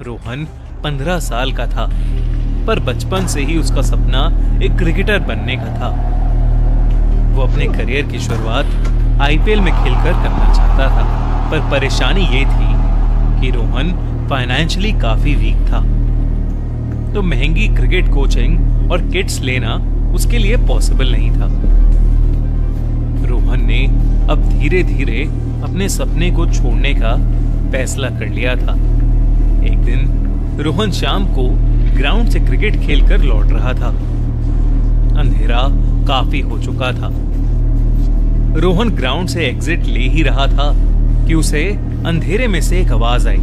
रोहन 15 साल का था, पर बचपन से ही उसका सपना एक क्रिकेटर बनने का था। वो अपने करियर की शुरुआत आईपीएल में खेलकर करना चाहता था, पर परेशानी ये थी कि रोहन फाइनेंशियली काफी वीक था, तो महंगी क्रिकेट कोचिंग और किट्स लेना उसके लिए पॉसिबल नहीं था। रोहन ने अब धीरे धीरे अपने सपने को छोड़ने का फैसला कर लिया था। एक दिन रोहन शाम को ग्राउंड से क्रिकेट खेलकर लौट रहा था। अंधेरा काफी हो चुका था। रोहन ग्राउंड से एग्जिट ले ही रहा था कि उसे अंधेरे में से एक आवाज आई,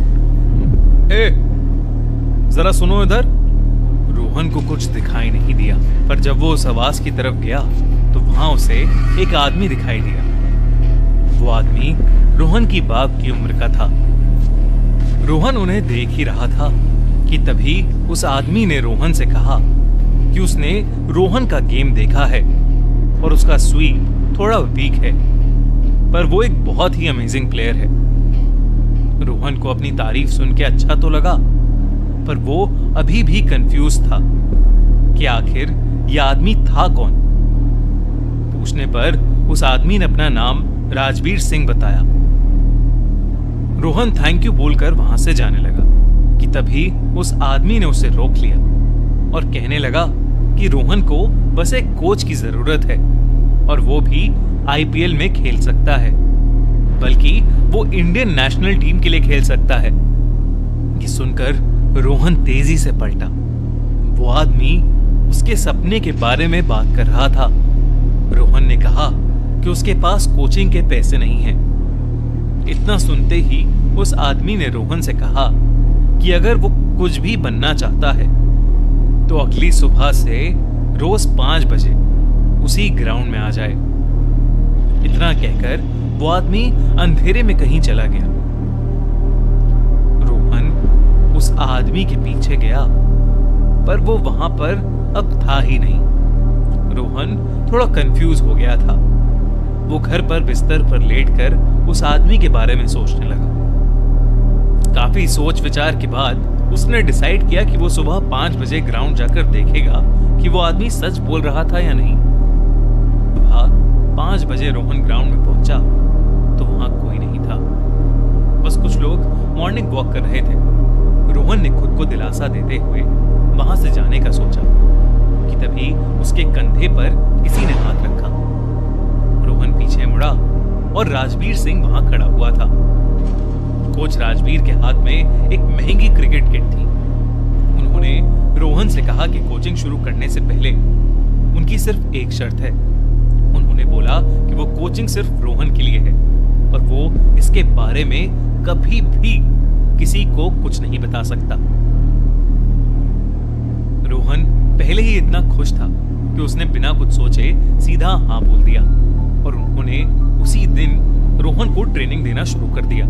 ए, जरा सुनो इधर। रोहन को कुछ दिखाई नहीं दिया, पर जब वो उस आवाज की तरफ गया तो वहां उसे एक आदमी दिखाई दिया। वो आदमी रोहन की बाप की उम्र का था। रोहन उन्हें देख ही रहा था कि तभी उस आदमी ने रोहन से कहा कि उसने रोहन का गेम देखा है और उसका स्वीप थोड़ा वीक है, पर वो एक बहुत ही अमेजिंग प्लेयर है। रोहन को अपनी तारीफ सुन के अच्छा तो लगा, पर वो अभी भी कंफ्यूज था कि आखिर यह आदमी था कौन। पूछने पर उस आदमी ने अपना नाम राजवीर सिंह बताया। रोहन थैंक यू बोलकर वहां से जाने लगा कि तभी उस आदमी ने उसे रोक लिया और कहने लगा कि रोहन को बस एक कोच की जरूरत है और वो भी आईपीएल में खेल सकता है, बल्कि वो इंडियन नेशनल टीम के लिए खेल सकता है। ये सुनकर रोहन तेजी से पलटा। वो आदमी उसके सपने के बारे में बात कर रहा था। रोहन ने कहा कि उसके पास कोचिंग के पैसे नहीं हैं। इतना सुनते ही उस आदमी ने रोहन से कहा कि अगर वो कुछ भी बनना चाहता है तो अगली सुबह से रोज 5 बजे उसी ग्राउंड में आ जाए। इतना कहकर वो आदमी अंधेरे में कहीं चला गया। रोहन उस आदमी के पीछे गया, पर वो वहां पर अब था ही नहीं। रोहन थोड़ा कंफ्यूज हो गया था। वो घर पर बिस्तर पर लेटकर उस आदमी के बारे में सोचने लगा। काफी सोच विचार के बाद उसने डिसाइड किया कि वो सुबह 5 बजे ग्राउंड जाकर देखेगा कि वो आदमी सच बोल रहा था या नहीं। सुबह 5 बजे रोहन ग्राउंड में पहुंचा तो वहां कोई नहीं था। बस कुछ लोग मॉर्निंग वॉक कर रहे थे। रोहन ने खुद को दिलासा देते हुए वहां से जाने का सोचा कि तभी उसके कंधे पर किसी ने हाथ रखा। रोहन पीछे मुड़ा और राजवीर सिंह वहां खड़ा हुआ था। कोच राजवीर के हाथ में एक महंगी क्रिकेट किट थी। उन्होंने रोहन से कहा कि कोचिंग शुरू करने से पहले उनकी सिर्फ एक शर्त है। उन्होंने बोला कि वो कोचिंग सिर्फ रोहन के लिए है और वो इसके बारे में कभी भी किसी को कुछ नहीं बता सकता। रोहन पहले ही इतना खुश था कि उसने बिना कुछ सोचे सीधा हाँ बोल दिया और उन्होंने उसी दिन रोहन को ट्रेनिंग देना शुरू कर दिया।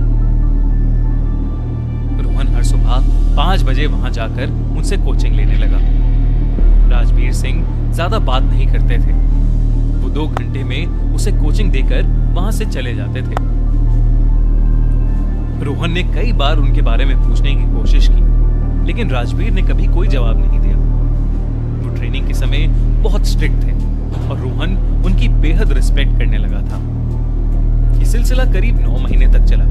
रोहन हर सुबह 5 बजे वहां जाकर उनसे कोचिंग लेने लगा। राजवीर सिंह ज्यादा बात नहीं करते थे। वो 2 घंटे में उसे कोचिंग देकर वहां से चले जाते थे। रोहन ने कई बार उनके बारे में पूछने की कोशिश की, लेकिन राजवीर ने कभी कोई जवाब नहीं दिया। वो ट्रेनिंग के समय बहुत स्ट्रिक्ट थे और रोहन उनकी बेहद रिस्पेक्ट करने लगा था। ये सिलसिला करीब 9 महीने तक चला।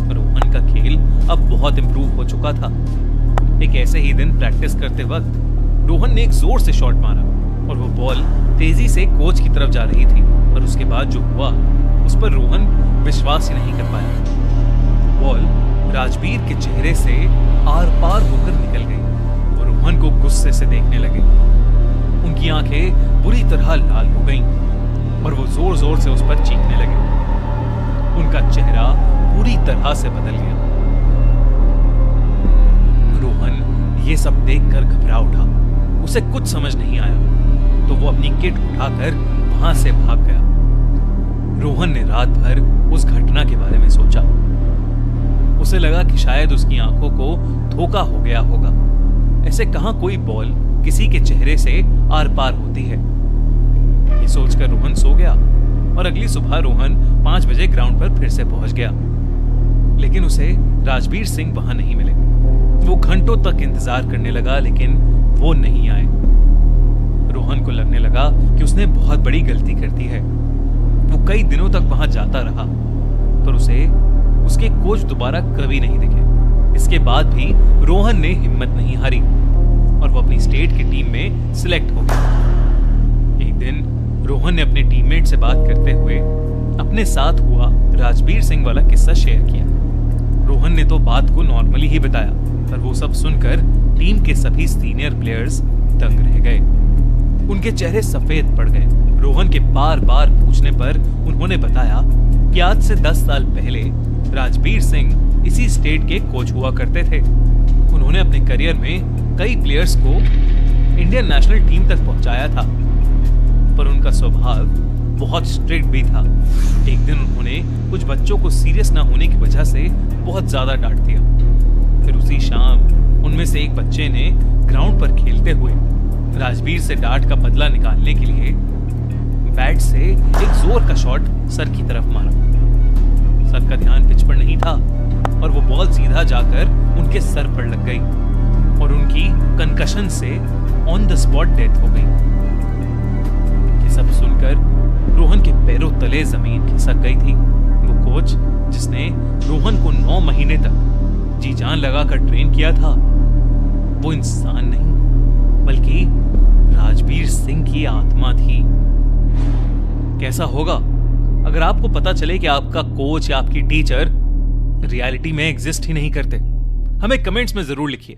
रोहन का खेल अब बहुत इंप्रूव हो चुका था। एक ऐसे ही दिन प्रैक्टिस करते वक्त रोहन ने एक जोर से शॉट मारा और वो बॉल तेजी से कोच की तरफ जा रही थी, और उसके बाद जो हुआ उस पर रोहन विश्वास ही नहीं कर पाया। बॉल राजवीर के चेहरे से आर पार होकर निकल गई। वो रोहन को गुस्से से देखने लगे। उनकी आंखें बुरी तरह लाल हो गईं और वो जोर जोर से उस पर चीखने लगे। उनका चेहरा पूरी तरह से बदल गया। रोहन ये सब देखकर घबरा उठा। उसे कुछ समझ नहीं आया, तो वो अपनी किट उठाकर वहां से भाग गया। रोहन ने रात भर उस घटना के बारे में सोचा। उसे लगा कि शायद उसकी आंखों को धोखा हो गया होगा। ऐसे कहां कोई बॉल किसी के चेहरे से आर पार होती है। ये सोचकर रोहन सो गया और अगली सुबह रोहन 5 बजे ग्राउंड पर फिर से पहुंच गया, लेकिन उसे राजवीर सिंह वहां नहीं मिले। वो घंटों तक इंतजार करने लगा, लेकिन वो नहीं आए। रोहन को लगने लगा कि उसने बहुत बड़ी गलती कर दी है। वो कई दिनों तक वहां जाता रहा, पर उसे उसके कोच दोबारा कभी नहीं दिखे। इसके बाद भी रोहन ने हिम्मत नहीं हारी और वो अपनी स्टेट की टीम में सिलेक्ट हो गया। एक दिन रोहन ने अपने टीममेट से बात करते हुए अपने साथ हुआ राजबीर सिंह वाला किस्सा शेयर किया। रोहन ने तो बात को नॉर्मली ही बताया, पर वो सब सुनकर टीम के सभी सीनियर प्लेयर्स दंग रह गए। उनके चेहरे सफेद पड़ गए। रोहन के बार बार पूछने पर उन्होंने बताया कि आज से 10 साल पहले राजबीर सिंह इसी स्टेट के कोच हुआ करते थे। उन्होंने अपने करियर में कई प्लेयर्स को इंडियन नेशनल टीम तक पहुंचाया था, पर उनका स्वभाव बहुत स्ट्रिक्ट भी था। एक दिन उन्होंने कुछ बच्चों को सीरियस ना होने की वजह से बहुत ज्यादा डांट दिया। फिर उसी शाम उनमें से एक बच्चे ने ग्राउंड पर खेलते हुए राजबीर से डांट का बदला निकालने के लिए बैट से एक जोर का शॉट सर की तरफ मारा। सर का ध्यान पिच पर नहीं था और वो बॉल सीधा जाकर उनके सर पर लग गई और उनकी कंकशन से ऑन द स्पॉट डेथ हो गई। ये सब सुनकर रोहन के पैरों तले जमीन खिसक गई थी। वो कोच जिसने रोहन को 9 महीने तक जी जान लगाकर ट्रेन किया था, वो इंसान नहीं बल्कि राजबीर सिंह की आत्मा थी। कैसा होगा अगर आपको पता चले कि आपका कोच या आपकी टीचर रियलिटी में एग्जिस्ट ही नहीं करते? हमें कमेंट्स में जरूर लिखिए।